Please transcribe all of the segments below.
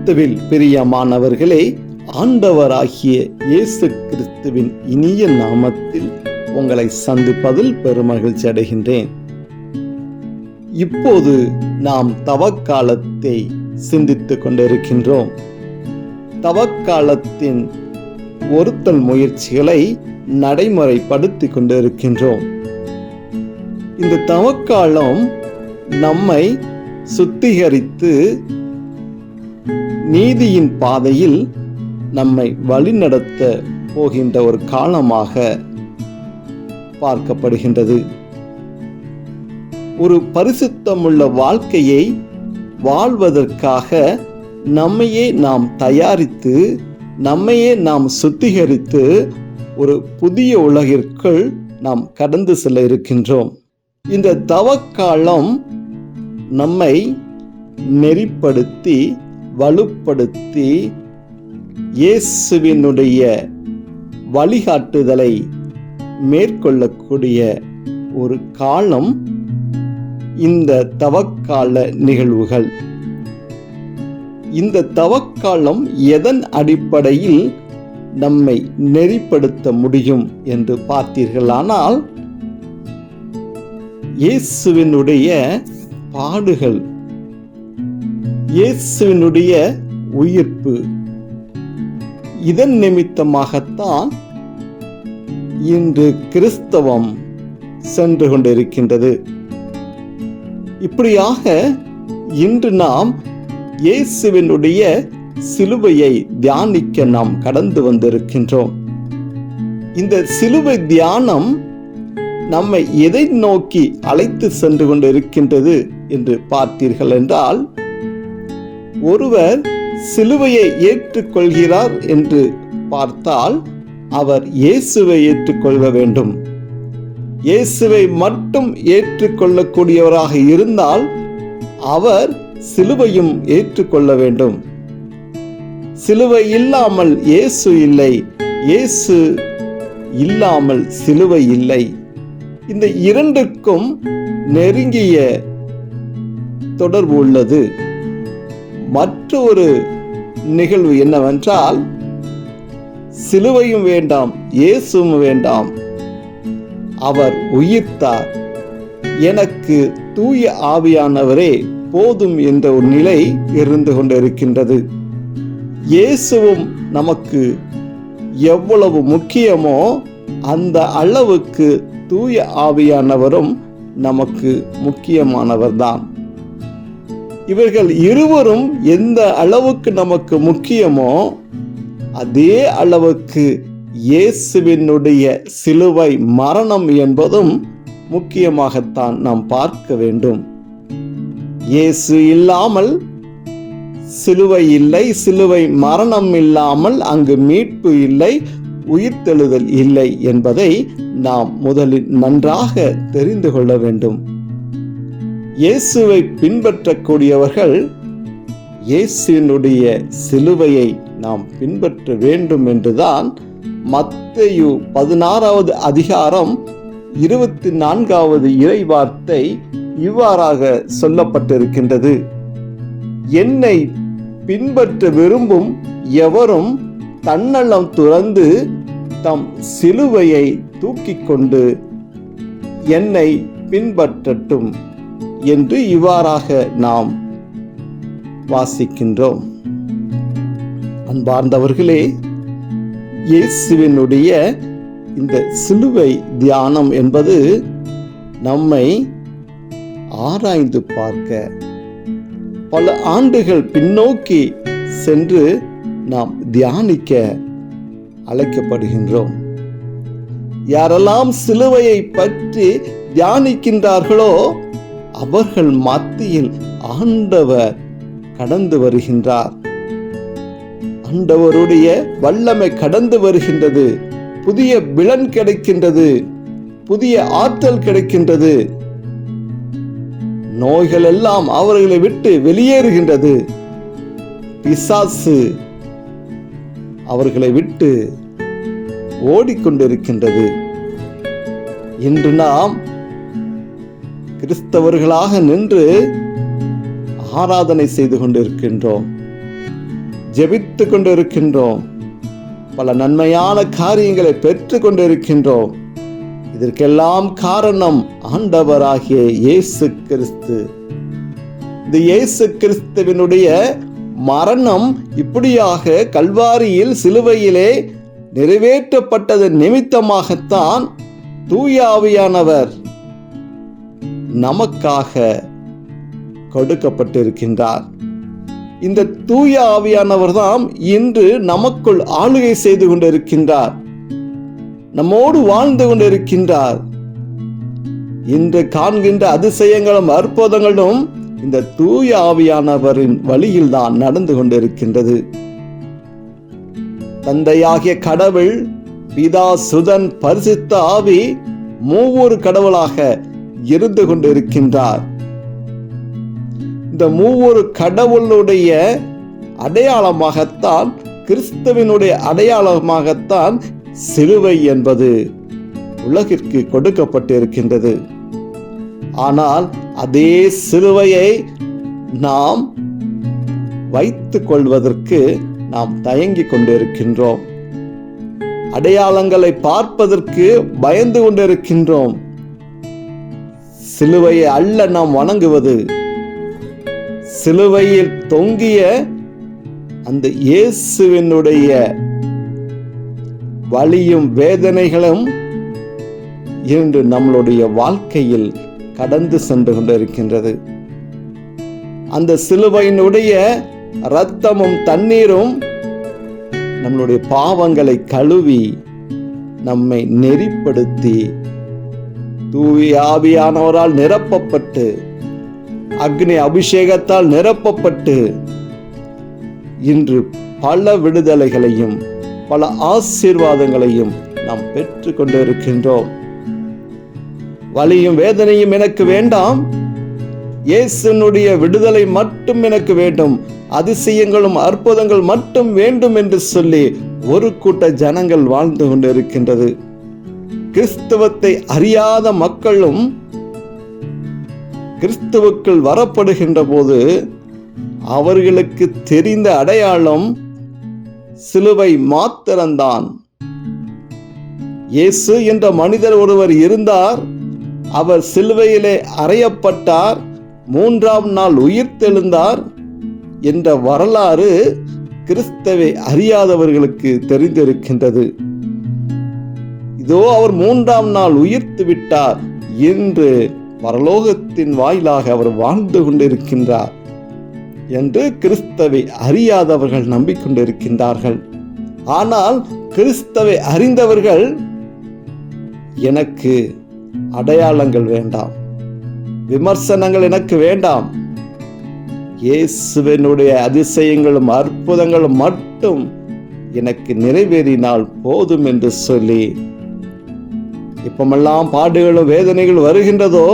கிறிஸ்துவில் பிரியமானவர்களே, ஆண்டவராகிய இயேசு கிறிஸ்துவின் இனிய நாமத்தில் உங்களை சந்திப்பதில் பெருமகிழ்ச்சி அடைகின்றேன். இப்போது நாம் தவக்காலத்தை சிந்தித்துக் கொண்டிருக்கின்றோம். தவக்காலத்தின் ஒருத்தல் முயற்சிகளை நடைமுறைப்படுத்திக் கொண்டிருக்கின்றோம். இந்த தவக்காலம் நம்மை சுத்திகரித்து நீதியின் பாதையில் நம்மை வழிநடத்த போகின்ற ஒரு காலமாக பார்க்கப்படுகின்றது. ஒரு பரிசுத்தமுள்ள வாழ்க்கையை வாழ்வதற்காக நம்மையே நாம் தயாரித்து, நம்மையே நாம் சுத்திகரித்து ஒரு புதிய உலகிற்குள் நாம் கடந்து செல்ல இருக்கின்றோம். இந்த தவக்காலம் நம்மை நெறிப்படுத்தி வலுப்படுத்தி இயேசுவினுடைய வழிகாட்டுதலை மேற்கொள்ளக்கூடிய ஒரு காலம் இந்த தவக்கால நிகழ்வுகள். இந்த தவக்காலம் எதன் அடிப்படையில் நம்மை நெறிப்படுத்த முடியும் என்று பார்த்தீர்களானால், இயேசுவினுடைய பாடுகள், இயேசுவினுடைய உயிர்ப்பு, இதன் நிமித்தமாகத்தான் இன்று கிறிஸ்தவம் சென்று கொண்டிருக்கின்றது. இப்படியாக இன்று நாம் இயேசுவினுடைய சிலுவையை தியானிக்க நாம் கடந்து வந்திருக்கின்றோம். இந்த சிலுவை தியானம் நம்மை எதை நோக்கி அழைத்து சென்று கொண்டிருக்கின்றது என்று பார்த்தீர்கள் என்றால், ஒருவர் சிலுவையை ஏற்றுக்கொள்கிறார் என்று பார்த்தால் அவர் இயேசுவை ஏற்றுக்கொள்ள வேண்டும். இயேசுவை மட்டும் ஏற்றுக்கொள்ளக்கூடியவராக இருந்தால் அவர் சிலுவையும் ஏற்றுக்கொள்ள வேண்டும். சிலுவை இல்லாமல் இயேசு இல்லை, இயேசு இல்லாமல் சிலுவை இல்லை. இந்த இரண்டுக்கும் நெருங்கிய தொடர்பு உள்ளது. மற்றொரு நிகழ்வு என்னவென்றால், சிலுவையும் வேண்டாம், இயேசுவும் வேண்டாம், அவர் உயிர்த்தார், எனக்கு தூய ஆவியானவரே போதும் என்ற ஒரு நிலை இருந்து கொண்டிருக்கின்றது. இயேசுவும் நமக்கு எவ்வளவு முக்கியமோ அந்த அளவுக்கு தூய ஆவியானவரும் நமக்கு முக்கியமானவர்தான். இவர்கள் இருவரும் எந்த அளவுக்கு நமக்கு முக்கியமோ அதே அளவுக்கு இயேசுவினுடைய சிலுவை மரணம் என்பதும் முக்கியமாகத்தான் நாம் பார்க்க வேண்டும். இயேசு இல்லாமல் சிலுவை இல்லை, சிலுவை மரணம் இல்லாமல் அங்கு மீட்பு இல்லை, உயிர்த்தெழுதல் இல்லை என்பதை நாம் முதலில் நன்றாக தெரிந்து கொள்ள வேண்டும். இயேசுவை பின்பற்றக்கூடியவர்கள் இயேசுவினுடைய சிலுவையை நாம் பின்பற்ற வேண்டும் என்றுதான் மத்தேயு 16வது அதிகாரம் 24வது இறைவார்த்தை இவ்வாறாக சொல்லப்பட்டிருக்கின்றது. என்னை பின்பற்ற விரும்பும் எவரும் தன்னலம் துறந்து தம் சிலுவையை தூக்கிக் கொண்டு என்னை பின்பற்றட்டும் என்று இவ்வாறாக நாம் வாசிக்கின்றோம். அன்பார்ந்தவர்களே, இயேசுவினுடைய இந்த சிலுவை தியானம் என்பது நம்மை ஆராய்ந்து பார்க்க, பல ஆண்டுகள் பின்னோக்கி சென்று நாம் தியானிக்க அழைக்கப்படுகின்றோம். யாரெல்லாம் சிலுவையை பற்றி தியானிக்கின்றார்களோ அவர்கள் மத்தியில் ஆண்டவர் கடந்து வருகின்றார். ஆண்டவருடைய வல்லமை கடந்து வருகின்றது. புதிய பலன் கிடைக்கின்றது, புதிய ஆற்றல் கிடைக்கின்றது. நோய்கள் எல்லாம் அவர்களை விட்டு வெளியேறுகின்றது. பிசாசு அவர்களை விட்டு ஓடிக்கொண்டிருக்கின்றது. இன்று நாம் கிறிஸ்தவர்களாக நின்று ஆராதனை செய்து கொண்டிருக்கின்றோம். ஜெபித்து கொண்டிருக்கின்றோம். பல நன்மையான காரியங்களை பெற்று கொண்டிருக்கின்றோம். இதற்கெல்லாம் காரணம் ஆண்டவராகிய இயேசு கிறிஸ்து. இந்த இயேசு கிறிஸ்துவினுடைய மரணம் இப்படியாக கல்வாரியில் சிலுவையிலே நிறைவேற்றப்பட்டது நிமித்தமாகத்தான் தூய ஆவியானவர் நமக்காக கொடுக்கப்பட்டிருக்கின்றார். இந்த தூய ஆவியானவர் தான் இன்று நமக்குள் ஆளுகை செய்து கொண்டிருக்கின்றார், நம்மோடு வாழ்ந்து கொண்டிருக்கின்றார். இன்று காண்கின்ற அதிசயங்களும் அற்புதங்களும் இந்த தூய ஆவியானவரின் வழியில் தான் நடந்து கொண்டிருக்கின்றது. தந்தையாகிய கடவுள், பிதா, சுதன், பரிசுத்த ஆவி மூவொரு கடவுளாக இருந்து கொண்டிருக்கின்றார். இந்த மூவொரு கடவுளுடைய அடையாளமாகத்தான், கிறிஸ்துவினுடைய அடையாளமாகத்தான் சிலுவை என்பது உலகிற்கு கொடுக்கப்பட்டிருக்கின்றது. ஆனால் அதே சிலுவையை நாம் வைத்துக் கொள்வதற்கு நாம் தயங்கிக் கொண்டிருக்கின்றோம். அடையாளங்களை பார்ப்பதற்கு பயந்து கொண்டிருக்கின்றோம். சிலுவையை அல்ல நாம் வணங்குவது, சிலுவையில் தொங்கிய அந்த இயேசுவினுடைய வலியும் வேதனைகளும் இன்று நம்மளுடைய வாழ்க்கையில் கடந்து சென்று கொண்டிருக்கின்றது. அந்த சிலுவையினுடைய இரத்தமும் தண்ணீரும் நம்மளுடைய பாவங்களை கழுவி நம்மை நெறிப்படுத்தி தூய ஆவியானவரால் நிரப்பப்பட்டு, அக்னி அபிஷேகத்தால் நிரப்பப்பட்டு இன்று பல விடுதலைகளையும் பல ஆசீர்வாதங்களையும் நாம் பெற்று கொண்டிருக்கின்றோம். வலியும் வேதனையும் எனக்கு வேண்டாம், இயேசுனுடைய விடுதலை மட்டும் எனக்கு வேண்டும், அதிசயங்களும் அற்புதங்கள் மட்டும் வேண்டும் என்று சொல்லி ஒரு கூட்ட ஜனங்கள் வாழ்ந்து கொண்டிருக்கின்றது. கிறிஸ்துவத்தை அறியாத மக்களும் கிறிஸ்துவுக்குள் வரப்படுகின்ற போது அவர்களுக்கு தெரிந்த அடையாளம் சிலுவை மாத்திரம்தான். இயேசு என்ற மனிதர் ஒருவர் இருந்தார், அவர் சிலுவையிலே அறையப்பட்டார், 3ஆம் நாள் உயிர்த்தெழுந்தார் என்ற வரலாறு கிறிஸ்துவை அறியாதவர்களுக்கு தெரிந்திருக்கின்றது. இதோ அவர் 3ஆம் நாள் உயிர்த்து விட்டார் என்று பரலோகத்தின் வாயிலாக அவர் வாழ்ந்து கொண்டிருக்கின்றார் என்று கிறிஸ்துவை அறியாதவர்கள் நம்பிக்கொண்டிருக்கின்றார்கள். ஆனால் கிறிஸ்துவை அறிந்தவர்கள், எனக்கு அடையாளங்கள் வேண்டாம், விமர்சனங்கள் எனக்கு வேண்டாம், இயேசுவினுடைய அதிசயங்களும் அற்புதங்களும் மட்டும் எனக்கு நிறைவேறினால் போதும் என்று சொல்லி, இப்பமெல்லாம் பாடுகளும் வேதனைகள் வருகின்றதோ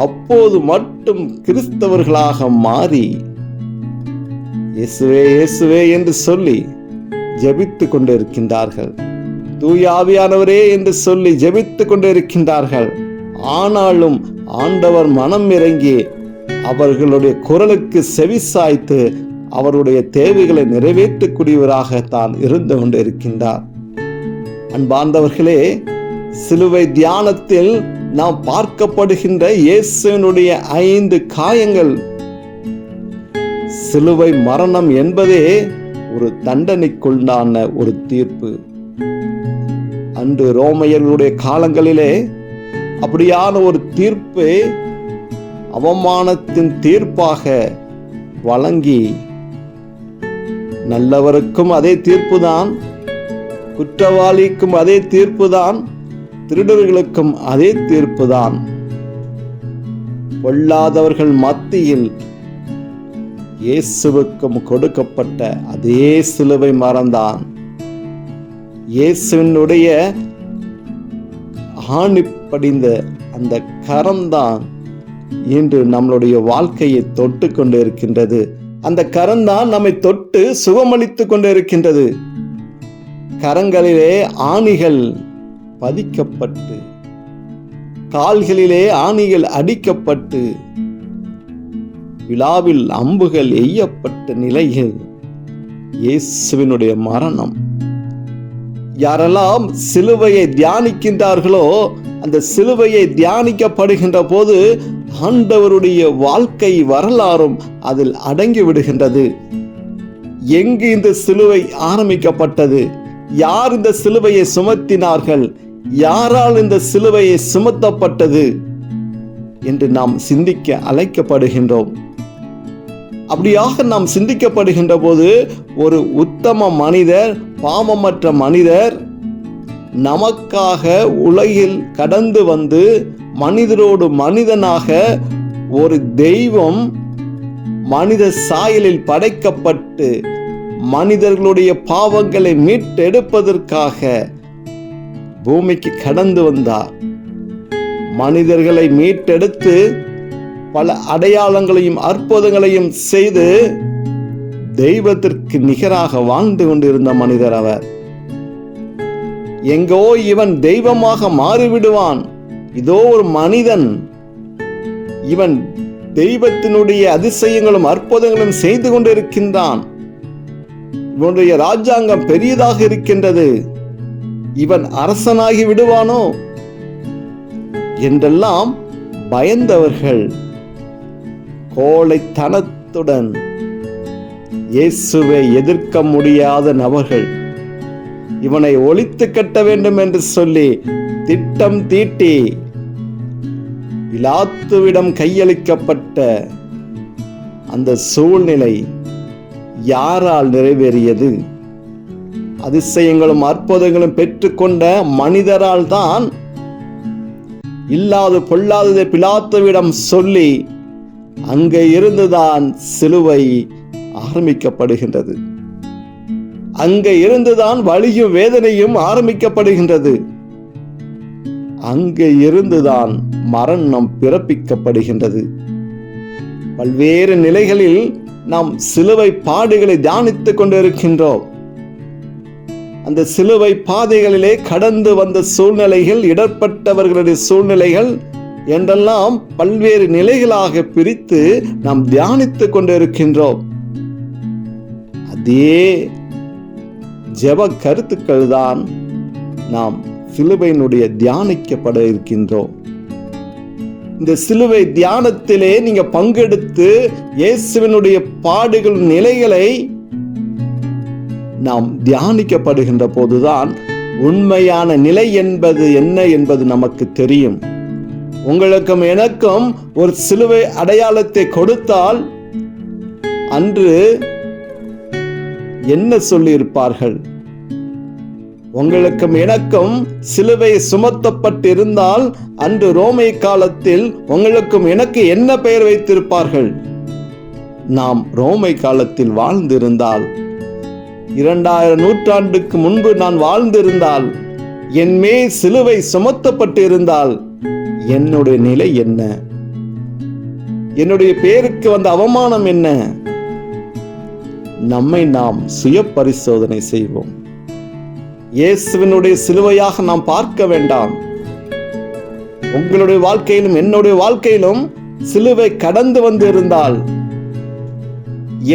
அப்போது மட்டும் கிறிஸ்தவர்களாக மாறி இயேசுவே இயேசுவே என்று சொல்லி ஜெபித்துக் கொண்டிருக்கின்றார்கள். தூய ஆவியானவரே என்று சொல்லி ஜெபித்துக் கொண்டிருக்கின்றார்கள். ஆனாலும் ஆண்டவர் மனம் இறங்கி அவர்களுடைய குரலுக்கு செவிசாய்த்து அவருடைய தேவைகளை நிறைவேற்றக்கூடியவராகத்தான் இருந்து கொண்டிருக்கின்றார். அன்பார்ந்தவர்களே, சிலுவை தியானத்தில் நாம் பார்க்கப்படுகின்ற இயேசுவினுடைய 5 காயங்கள், சிலுவை மரணம் என்பதே ஒரு தண்டனைக்குள்ளான ஒரு தீர்ப்பு. அன்று ரோமையர்களுடைய காலங்களிலே அப்படியான ஒரு தீர்ப்பை அவமானத்தின் தீர்ப்பாக வழங்கி, நல்லவருக்கும் அதே தீர்ப்புதான், குற்றவாளிக்கும் அதே தீர்ப்புதான், திருடர்களுக்கும் அதே தீர்ப்புதான். பொல்லாதவர்கள் மத்தியில் இயேசுவுக்கும் கொடுக்கப்பட்ட அதே சிலுவை மரம்தான், இயேசுவினுடைய ஆணி படிந்த அந்த கரம்தான் இன்று நம்மளுடைய வாழ்க்கையை தொட்டு கொண்டு இருக்கின்றது. அந்த கரம்தான் நம்மை தொட்டு சுகமளித்துக் கொண்டு இருக்கின்றது. கரங்களிலே ஆணிகள் பதிக்கப்பட்டு, கால்களிலே ஆணிகள் அடிக்கப்பட்டு, விழாவில் அம்புகள் எய்யப்பட்ட நிலையில் இயேசுவினுடைய மரணம். யாரெல்லாம் சிலுவையை தியானிக்கின்றார்களோ அந்த சிலுவையை தியானிக்கப்படுகின்ற போது ஆண்டவருடைய வாழ்க்கை வரலாறும் அதில் அடங்கி விடுகின்றது. எங்கு இந்த சிலுவை ஆரம்பிக்கப்பட்டது, யார் இந்த சிலுவையை சுமத்தினார்கள், யாரால் இந்த சிலுவையை சுமத்தப்பட்டது என்று நாம் சிந்திக்க அழைக்கப்படுகின்றோம். அப்படியாக நாம் சிந்திக்கப்படுகின்ற போது ஒரு உத்தம மனிதர், பாவமற்ற மனிதர் நமக்காக உலகில் கடந்து வந்து மனிதரோடு மனிதனாக ஒரு தெய்வம் மனித சாயலில் படைக்கப்பட்டு மனிதர்களுடைய பாவங்களை மீட்டெடுப்பதற்காக பூமிக்கு கடந்து வந்தார். மனிதர்களை மீட்டெடுத்து பல அடையாளங்களையும் அற்புதங்களையும் செய்து தெய்வத்திற்கு நிகராக வாழ்ந்து கொண்டிருந்த மனிதர் அவர். எங்கோ இவன் தெய்வமாக மாறிவிடுவான், இதோ ஒரு மனிதன், இவன் தெய்வத்தினுடைய அதிசயங்களும் அற்புதங்களும் செய்து கொண்டிருக்கின்றான், இவனுடைய ராஜாங்கம் பெரியதாக இருக்கின்றது, இவன் அரசனாகி விடுவானோ என்றெல்லாம் பயந்தவர்கள் கோழைத்தனத்துடன் இயேசுவை எதிர்க்க முடியாத நபர்கள் இவனை ஒழித்து கட்ட வேண்டும் என்று சொல்லி திட்டம் தீட்டி பிலாத்துவிடம் கையளிக்கப்பட்ட அந்த சூழ்நிலை யாரால் நிறைவேறியது? அதிசயங்களும் அற்புதங்களும் பெற்றுக்கொண்ட மனிதரால் தான். இல்லாது பொல்லாததை பிலாத்துவிடம் சொல்லி அங்கே இருந்துதான் சிலுவை ஆரம்பிக்கப்படுகின்றது. அங்கே இருந்துதான் வலியும் வேதனையும் ஆரம்பிக்கப்படுகின்றது. அங்கே இருந்துதான் மரணம் பிறப்பிக்கப்படுகின்றது. பல்வேறு நிலைகளில் நாம் சிலுவை பாடுகளை தியானித்துக் கொண்டிருக்கின்றோம். அந்த சிலுவை பாதைகளிலே கடந்து வந்த சூழ்நிலைகள், இடர்பட்டவர்களுடைய சூழ்நிலைகள் என்றெல்லாம் பல்வேறு நிலைகளாக பிரித்து நாம் தியானித்துக் கொண்டிருக்கின்றோம். அதே ஜெப கருத்துக்கள் தான் நாம் சிலுவையினுடைய தியானிக்கப்பட இருக்கின்றோம். இந்த சிலுவை தியானத்திலே நீங்க பங்கெடுத்து இயேசுவினுடைய பாடுகள் நிலைகளை நாம் தியானிக்கப்படுகின்ற போதுதான் உண்மையான நிலை என்பது என்ன என்பது நமக்கு தெரியும். உங்களுக்கும் எனக்கும் ஒரு சிலுவை அடையாளத்தை கொடுத்தால் அன்று என்ன சொல்லி இருப்பார்கள்? உங்களுக்கும் எனக்கும் சிலுவை சுமத்தப்பட்டிருந்தால் அன்று ரோமை காலத்தில் உங்களுக்கும் எனக்கு என்ன பெயர் வைத்திருப்பார்கள்? நாம் ரோமை காலத்தில் வாழ்ந்திருந்தால், 2000 நூற்றாண்டுக்கு முன்பு நான் வாழ்ந்திருந்தால், என் மேல் சிலுவை சுமத்தப்பட்டிருந்தால் என்னுடைய நிலை என்ன? என்னுடைய பேருக்கு வந்த அவமானம் என்ன? நம்மை நாம் சுய பரிசோதனை செய்வோம். இயேசுவினுடைய சிலுவையாக நாம் பார்க்க வேண்டாம். உங்களுடைய வாழ்க்கையிலும் என்னுடைய வாழ்க்கையிலும் சிலுவை கடந்து வந்து இருந்தால்,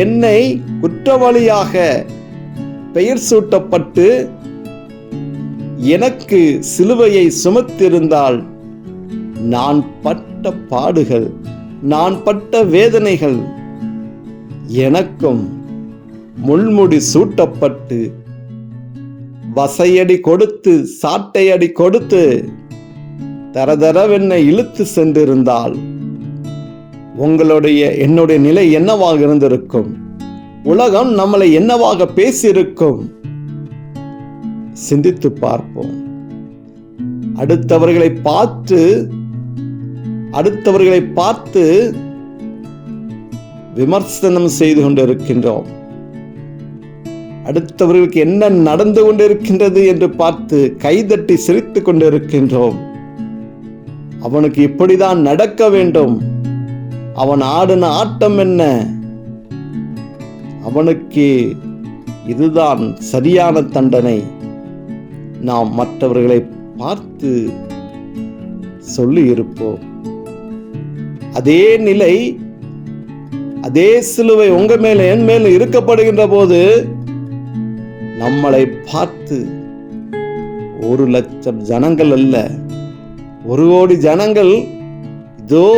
என்னை குற்றவாளியாக பெயர் சூட்டப்பட்டு எனக்கு சிலுவையை சுமத்திருந்தால், நான் பட்ட பாடுகள், நான் பட்ட வேதனைகள், எனக்கும் முள்முடி சூட்டப்பட்டு வசையடி கொடுத்து சாட்டையடி கொடுத்து தரதரவென்னை இழுத்து சென்றிருந்தால் உங்களுடைய என்னுடைய நிலை என்னவாக இருந்திருக்கும்? உலகம் நம்மளை என்னவாக பேசியிருக்கும்? சிந்தித்து பார்ப்போம். அடுத்தவர்களை பார்த்து விமர்சனம் செய்து கொண்டிருக்கின்றோம். அடுத்தவர்களுக்கு என்ன நடந்து கொண்டிருக்கின்றது என்று பார்த்து கைதட்டி சிரித்துக் கொண்டிருக்கின்றோம். அவனுக்கு இப்படிதான் நடக்க வேண்டும், அவன் ஆடின ஆட்டம் என்ன, அவனுக்கு இதுதான் சரியான தண்டனை, நாம் மற்றவர்களை பார்த்து சொல்லி இருப்போம். அதே நிலை, அதே சிலுவை உங்க மேல என் மேல இருக்கப்படுகின்ற போது நம்மளை பார்த்து 1,00,000 ஜனங்கள் அல்ல, 1 கோடி ஜனங்கள், இதோ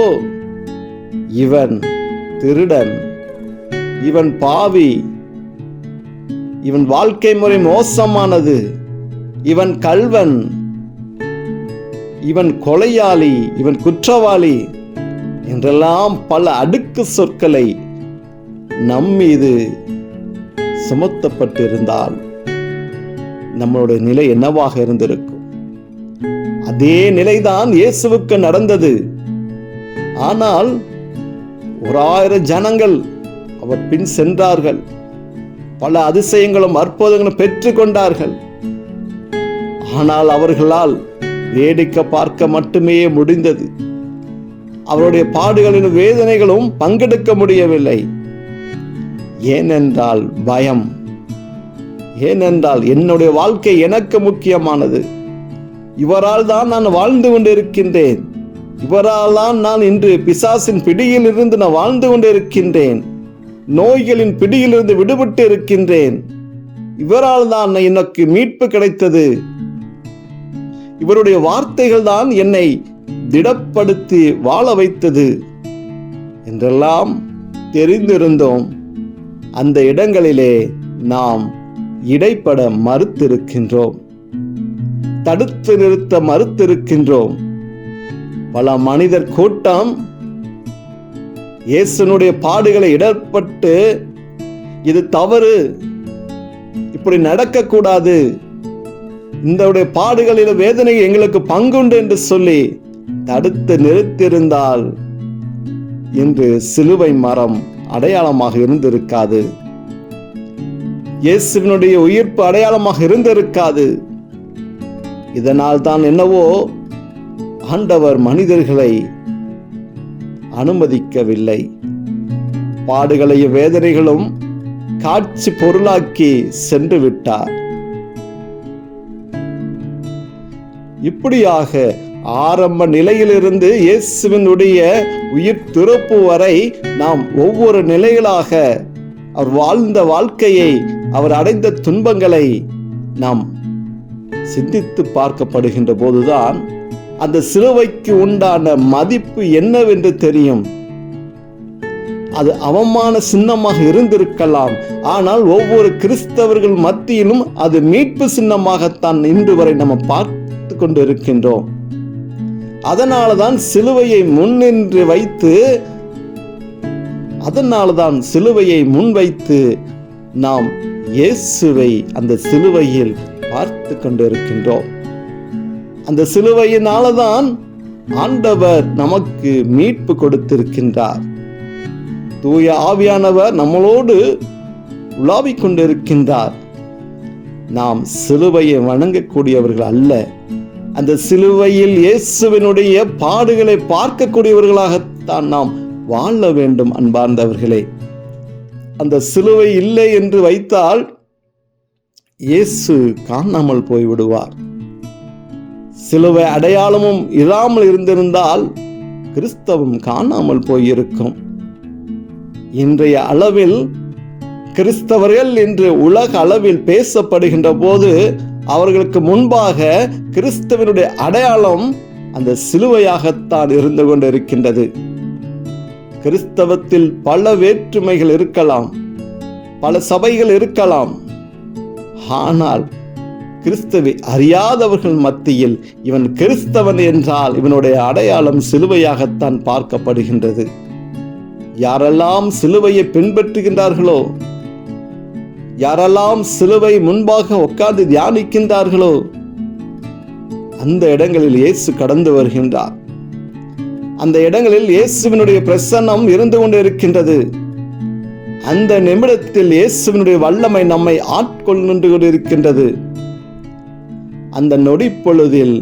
இவன் திருடன், இவன் பாவி, இவன் வாழ்க்கை முறை மோசமானது, இவன் கள்வன், இவன் கொலையாளி, இவன் குற்றவாளி என்றெல்லாம் பல அடுக்கு சொற்களை நம் மீது சுமத்தப்பட்டிருந்தால் நம்மளுடைய நிலை என்னவாக இருந்திருக்கும்? அதே நிலைதான் இயேசுவுக்கு நடந்தது. ஆனால் 1000 ஜனங்கள் அவர் பின் சென்றார்கள். பல அதிசயங்களும் அற்புதங்களும் பெற்றுக் கொண்டார்கள். ஆனால் அவர்களால் வேடிக்கை பார்க்க மட்டுமே முடிந்தது. அவருடைய பாடுகளின் வேதனைகளும் பங்கெடுக்க முடியவில்லை. ஏனென்றால் பயம். ஏனென்றால் என்னுடைய வாழ்க்கை எனக்கு முக்கியமானது. இவரால் தான் நான் வாழ்ந்து கொண்டிருக்கின்றேன். இவரால் தான் நான் இன்று பிசாசின் பிடியில் இருந்து நான் வாழ்ந்து கொண்டிருக்கின்றேன். நோய்களின் பிடியிலிருந்து விடுபட்டு இருக்கின்றேன். இவரால் தான் எனக்கு மீட்பு கிடைத்தது. இவருடைய வார்த்தைகள் தான் என்னை திடப்படுத்தி வாழ வைத்தது என்றெல்லாம் தெரிந்திருந்தோம். அந்த இடங்களிலே நாம் இடைப்பட மறுத்திருக்கின்றோம், தடுத்து நிறுத்த மறுத்திருக்கின்றோம். பல மனிதர் கூட்டம் இயேசுனுடைய பாடுகளை இடர்பட்டு, இது தவறு, இப்படி நடக்கக்கூடாது, இந்த பாடுகளில் வேதனை எங்களுக்கு பங்குண்டு என்று சொல்லி தடுத்து நிறுத்தியிருந்தால் இன்று சிலுவை மரம் அடையாளமாக இருந்திருக்காது. இயேசுவினுடைய உயிர்ப்பு அடையாளமாக இருந்திருக்காது. இதனால் தான் என்னவோ ஆண்டவர் மனிதர்களை அனுமதிக்கவில்லை. பாடுகளையும் வேதனைகளும் காட்சி பொருளாக்கி சென்று விட்டார். இப்படியாக ஆரம்ப நிலையிலிருந்து இயேசுவினுடைய உயிர் திறப்பு வரை நாம் ஒவ்வொரு நிலைகளாக அவர் வாழ்ந்த வாழ்க்கையை, அவர் அடைந்த துன்பங்களை நாம் சிந்தித்து பார்க்கப்படுகின்ற போதுதான் அந்த சிலுவைக்கு உண்டான மதிப்பு என்னவென்று தெரியும். அது அவமான சின்னமாக இருந்திருக்கலாம், ஆனால் ஒவ்வொரு கிறிஸ்தவர்கள் மத்தியிலும் அது மீட்பு சின்னமாகத்தான் இன்று வரை நம்ம பார்த்து கொண்டு இருக்கின்றோம். அதனாலதான் சிலுவையை முன்னின்று வைத்து, அதனால்தான் சிலுவையை முன்வைத்து நாம் இயேசுவை அந்த சிலுவையில் பார்த்து கொண்டிருக்கின்றோம். அந்த சிலுவையினால்தான் ஆண்டவர் நமக்கு மீட்பு கொடுத்திருக்கின்றார். தூய ஆவியானவர் நம்மளோடு உலாவிக் கொண்டிருக்கின்றார். நாம் சிலுவையை வணங்கக்கூடியவர்கள் அல்ல, அந்த சிலுவையில் இயேசுவினுடைய பாடுகளை பார்க்கக்கூடியவர்களாகத்தான் நாம் வாழ வேண்டும். அன்பார்ந்தவர்களே, அந்த சிலுவை இல்லை என்று வைத்தால் இயேசு காணாமல் போய்விடுவார். சிலுவை அடையாளமும் இல்லாமல் இருந்திருந்தால் கிறிஸ்தவம் காணாமல் போயிருக்கும். இன்றைய அளவில் கிறிஸ்தவர்கள் என்று உலக அளவில் பேசப்படுகின்ற போது அவர்களுக்கு முன்பாக கிறிஸ்தவனுடைய அடையாளம் அந்த சிலுவையாகத்தான் இருந்து கொண்டிருக்கின்றது. கிறிஸ்தவத்தில் பல வேற்றுமைகள் இருக்கலாம், பல சபைகள் இருக்கலாம், ஆனால் கிறிஸ்துவை அறியாதவர்கள் மத்தியில் இவன் கிறிஸ்தவன் என்றால் இவனுடைய அடையாளம் சிலுவையாகத்தான் பார்க்கப்படுகின்றது. யாரெல்லாம் சிலுவையை பின்பற்றுகின்றார்களோ, யாரெல்லாம் சிலுவை முன்பாக உட்கார்ந்து தியானிக்கின்றார்களோ, அந்த இடங்களில் இயேசு கடந்து வருகின்றார். அந்த இடங்களில் இயேசுவினுடைய பிரசன்னம் இருந்து கொண்டு இருக்கின்றது. அந்த நிமிடத்தில் இயேசுவினுடைய வல்லமை நம்மை ஆட்கொண்டு கொண்டிருக்கின்றது. அந்த நொடி பொழுதில்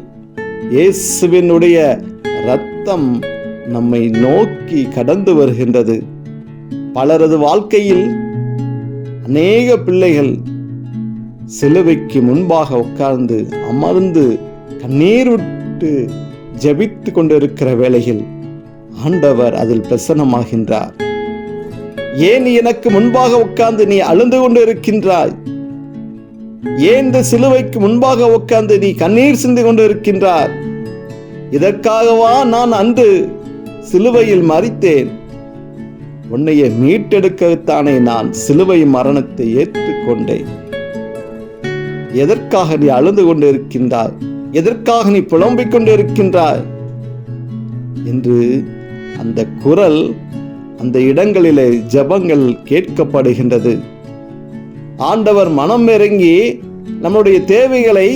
இயேசுவினுடைய இரத்தம் நம்மை நோக்கி கடந்து வருகின்றது. பலரது வாழ்க்கையில் அநேக பிள்ளைகள் சிலுவைக்கு முன்பாக உட்கார்ந்து அமர்ந்து கண்ணீர் விட்டு ஜெபித்து கொண்டிருக்கிற வேளையில் ஆண்டவர் அதில் பிரசன்னமாகின்றார். ஏன் நீ எனக்கு முன்பாக உட்கார்ந்து நீ அழுந்து கொண்டு இருக்கின்றாய்? ஏன் இந்த சிலுவைக்கு முன்பாக உட்கார்ந்து நீ கண்ணீர் சிந்து கொண்டு இருக்கின்றார்? இதற்காகவா நான் அன்று சிலுவையில் மரித்தேன்? உன்னைய மீட்டெடுக்கத்தானே நான் சிலுவை மரணத்தை ஏற்றுக்கொண்டேன். எதற்காக நீ அழுது கொண்டு இருக்கின்றாய்? எதற்காக நீ புலம்பிக் கொண்டு இருக்கின்றாய் என்று அந்த குரல் அந்த இடங்களிலே ஜெபங்கள் கேட்கப்படுகின்றது. ஆண்டவர் மனம் இறங்கி நம்முடைய தேவைகளை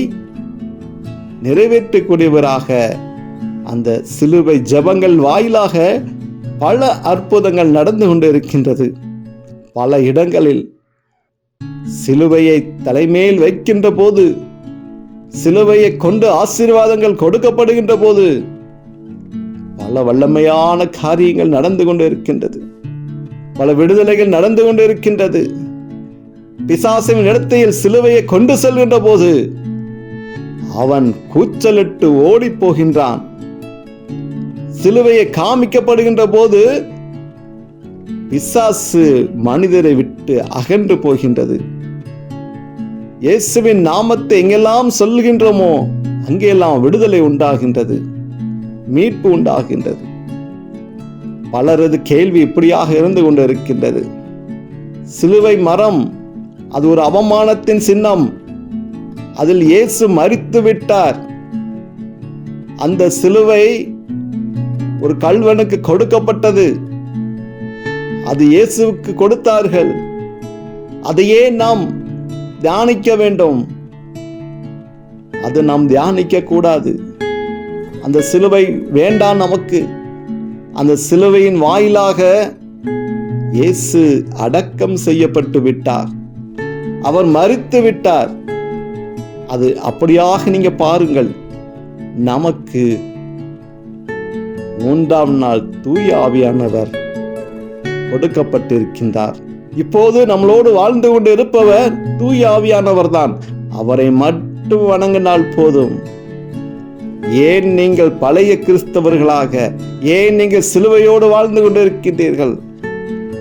நிறைவேற்றக்கூடியவராக அந்த சிலுவை ஜெபங்கள் வாயிலாக பல அற்புதங்கள் நடந்து கொண்டு இருக்கின்றது. பல இடங்களில் சிலுவையை தலைமேல் வைக்கின்ற போது, சிலுவையை கொண்டு ஆசீர்வாதங்கள் கொடுக்கப்படுகின்ற போது பல வல்லமையான காரியங்கள் நடந்து கொண்டு இருக்கின்றது. பல விடுதலைகள் நடந்து கொண்டு இருக்கின்றது. பிசாசின் இடத்தில் சிலுவையை கொண்டு செல்கின்ற போது அவன் கூச்சலிட்டு ஓடி போகின்றான். சிலுவையை காமிக்கப்படுகின்ற போது பிசாசு மனிதரை விட்டு அகன்று போகின்றது. இயேசுவின் நாமத்தை எங்கெல்லாம் சொல்கின்றோமோ அங்கெல்லாம் விடுதலை உண்டாகின்றது, மீட்பு உண்டாகின்றது. பலரது கேள்வி இப்படியாக இருந்து கொண்டு இருக்கின்றது. சிலுவை மரம் அது ஒரு அவமானத்தின் சின்னம். அதில் இயேசு மரித்து விட்டார். அந்த சிலுவை ஒரு கள்வனுக்கு கொடுக்கப்பட்டது. அது இயேசுவுக்கு கொடுத்தார்கள். அதையே நாம் தியானிக்க வேண்டும். அது நாம் தியானிக்க கூடாது. அந்த சிலுவை வேண்டாம் நமக்கு. அந்த சிலுவையின் வாயிலாக இயேசு அடக்கம் செய்யப்பட்டு விட்டார். அவர் மரித்து விட்டார். அது அப்படியாக நீங்க பாருங்கள். நமக்கு 3ஆம் நாள் தூய ஆவியானவர் கொடுக்கப்பட்டிருக்கின்றார். இப்போது நம்மளோடு வாழ்ந்து கொண்டு இருப்பவர் தூய ஆவியானவர் தான். அவரை மட்டும் வணங்கினால் போதும். ஏன் நீங்கள் பழைய கிறிஸ்தவர்களாக, ஏன் நீங்கள் சிலுவையோடு வாழ்ந்து கொண்டு இருக்கின்றீர்கள்?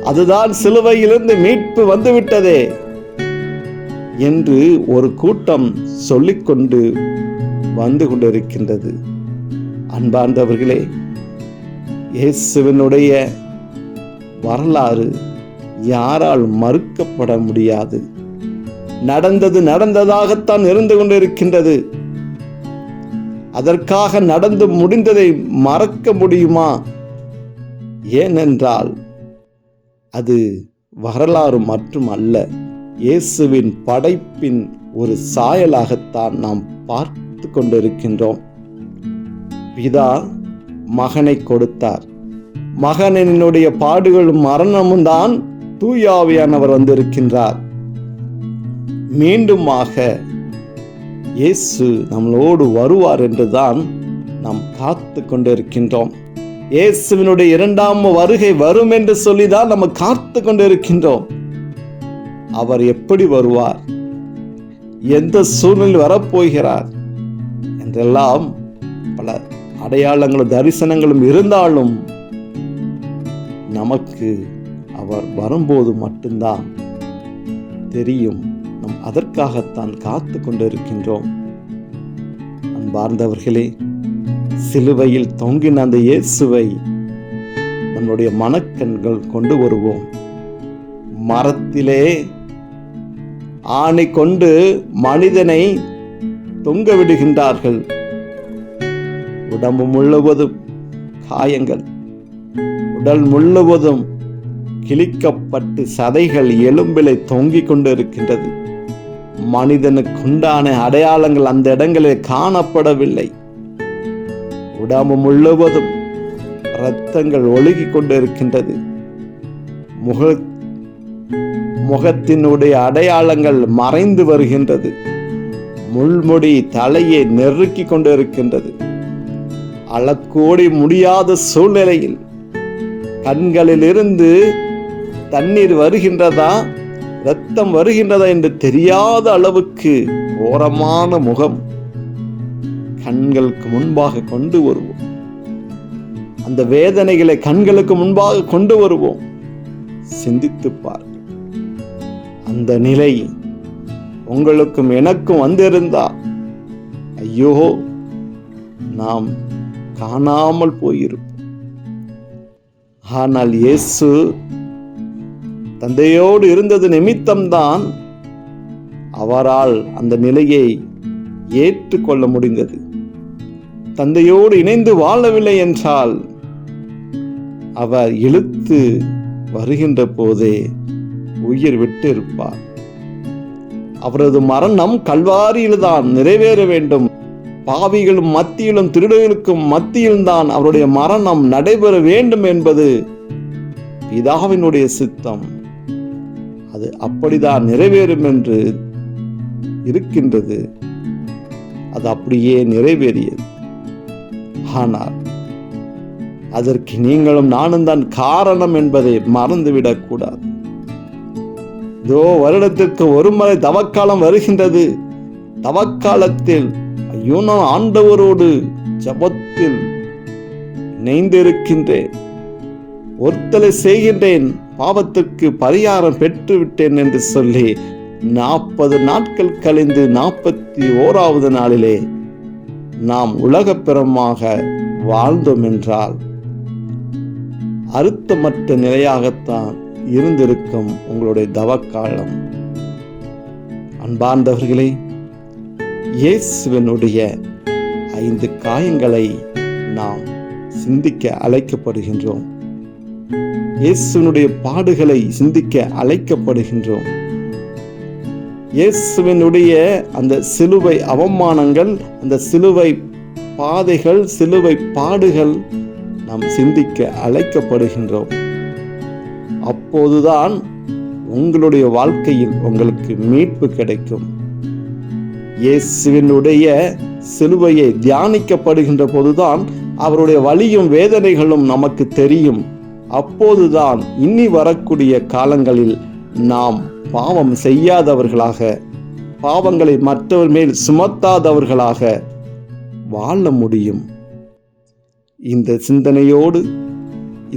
அதுதான் சிலுவையிலிருந்து மீட்பு வந்துவிட்டதே என்று ஒரு கூட்டம் சொல்லிக்கொண்டு வந்து கொண்டிருக்கின்றது. அன்பார்ந்தவர்களே, இயேசுவினுடைய வரலாறு யாரால் மறுக்கப்பட முடியாது. நடந்தது நடந்ததாகத்தான் இருந்து கொண்டிருக்கின்றது. அதற்காக நடந்து முடிந்ததை மறக்க முடியுமா? ஏனென்றால் அது வரலாறு மட்டுமல்ல, இயேசுவின் படைப்பின் ஒரு சாயலாகத்தான் நாம் பார்த்து கொண்டிருக்கின்றோம். பிதா மகனை கொடுத்தார். மகனினுடைய பாடுகளும் மரணமும் தான் தூய ஆவியானவர் வந்திருக்கின்றார். மீண்டுமாக இயேசு நம்மளோடு வருவார் என்றுதான் நாம் காத்து கொண்டிருக்கின்றோம். இயேசுவினுடைய 2ஆம் வருகை வரும் என்று சொல்லிதான் நம்ம காத்து கொண்டிருக்கின்றோம். அவர் எப்படி வருவார், எந்த சூழ்நிலையில் வரப்போகிறார் என்றெல்லாம் பல அடையாளங்களும் தரிசனங்களும் இருந்தாலும் நமக்கு அவர் வரும்போது மட்டும்தான் தெரியும். நாம் அதற்காகத்தான் காத்து கொண்டிருக்கின்றோம். அன்பார்ந்தவர்களே, சிலுவையில் தொங்கின அந்த இயேசுவை நம்முடைய மனக்கண்கள் கொண்டு வருவோம். மரத்திலே ஆணை கொண்டு மனிதனை தொங்க விடுகின்றார்கள். உடம்பு முழுவதும் காயங்கள், உடல் முழுவதும் கிழிக்கப்பட்டு சதைகள் எலும்பிலை தொங்கிக் கொண்டு இருக்கின்றது. மனிதனுக்கு உண்டான அடையாளங்கள் அந்த இடங்களில் காணப்படவில்லை. உடம்பு முழுவதும் இரத்தங்கள் ஒழுகிக் கொண்டு இருக்கின்றது. முகத்தினுடைய அடையாளங்கள் மறைந்து வருகின்றது. முள்முடி தலையை நெருக்கி கொண்டு இருக்கின்றது. அளக்கூடி முடியாத சூழ்நிலையில் கண்களில் இருந்து தண்ணீர் வருகின்றதா, இரத்தம் வருகின்றதா என்று தெரியாத அளவுக்கு கோரமான முகம் கண்களுக்கு முன்பாக கொண்டு வருவோம். அந்த வேதனைகளை கண்களுக்கு முன்பாக கொண்டு வருவோம். சிந்தித்து பாருங்கள். அந்த நிலை உங்களுக்கும் எனக்கும் வந்திருந்தா ஐயோ நாம் காணாமல் போயிருப்போம். ஆனால் இயேசு தந்தையோடு இருந்தது நிமித்தம்தான் அவரால் அந்த நிலையை ஏற்றுக்கொள்ள முடிந்தது. தந்தையோடு இணைந்து வாழவில்லை என்றால் அவர் இழுத்து வருகின்ற போதே உயிர் விட்டு இருப்பார். அவரது மரணம் கல்வாரியில்தான் நிறைவேற வேண்டும். பாவிகளும் மத்தியிலும் திருடர்களுக்கும் மத்தியில்தான் அவருடைய மரணம் நடைபெற வேண்டும் என்பது பிதாவினுடைய சித்தம். அது அப்படிதான் நிறைவேறும் என்று இருக்கின்றது. அது அப்படியே நிறைவேறியது. ஆனால் அதற்கு நீங்களும் நானும் தான் காரணம் என்பதை மறந்துவிடக் கூடாது. இதோ வருடத்திற்கு ஒரு முறை தவக்காலம் வருகின்றது. தவக்காலத்தில் ஐயோ நான் ஆண்டவரோடு ஜபத்தில் இணைந்திருக்கின்றேன், ஒருத்தலை செய்கின்றேன், பாவத்திற்கு பரிகாரம் பெற்றுவிட்டேன் என்று சொல்லி 40 நாட்கள் கழிந்து 41வது நாளிலே நாம் உலகப்பிரமாக வாழ்ந்தோம் என்றால் அர்த்தமற்ற நிலையாகத்தான் இருந்திருக்கும் உங்களுடைய தவக்காலம். அன்பார்ந்தவர்களே, இயேசுவினுடைய 5 காயங்களை நாம் சிந்திக்க அழைக்கப்படுகின்றோம். இயேசுவினுடைய பாடுகளை சிந்திக்க அழைக்கப்படுகின்றோம். இயேசுவினுடைய அந்த சிலுவை அவமானங்கள், அந்த சிலுவை பாதைகள், சிலுவை பாடுகள் நாம் சிந்திக்க அழைக்கப்படுகின்றோம். அப்போதுதான் உங்களுடைய வாழ்க்கையில் உங்களுக்கு மீட்பு கிடைக்கும். இயேசுவினுடைய சிலுவையை தியானிக்கப்படுகின்ற போதுதான் அவருடைய வலியும் வேதனைகளும் நமக்கு தெரியும். அப்போதுதான் இனி வரக்கூடிய காலங்களில் நாம் பாவம் செய்யாதவர்களாக, பாவங்களை மற்றவர் மேல் சுமத்தாதவர்களாக வாழ முடியும். இந்த சிந்தனையோடு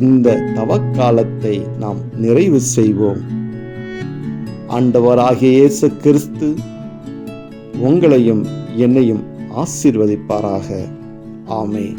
இந்த தவக்காலத்தை நாம் நிறைவு செய்வோம். ஆண்டவராகிய இயேசு கிறிஸ்து உங்களையும் என்னையும் ஆசீர்வதிப்பாராக. ஆமென்.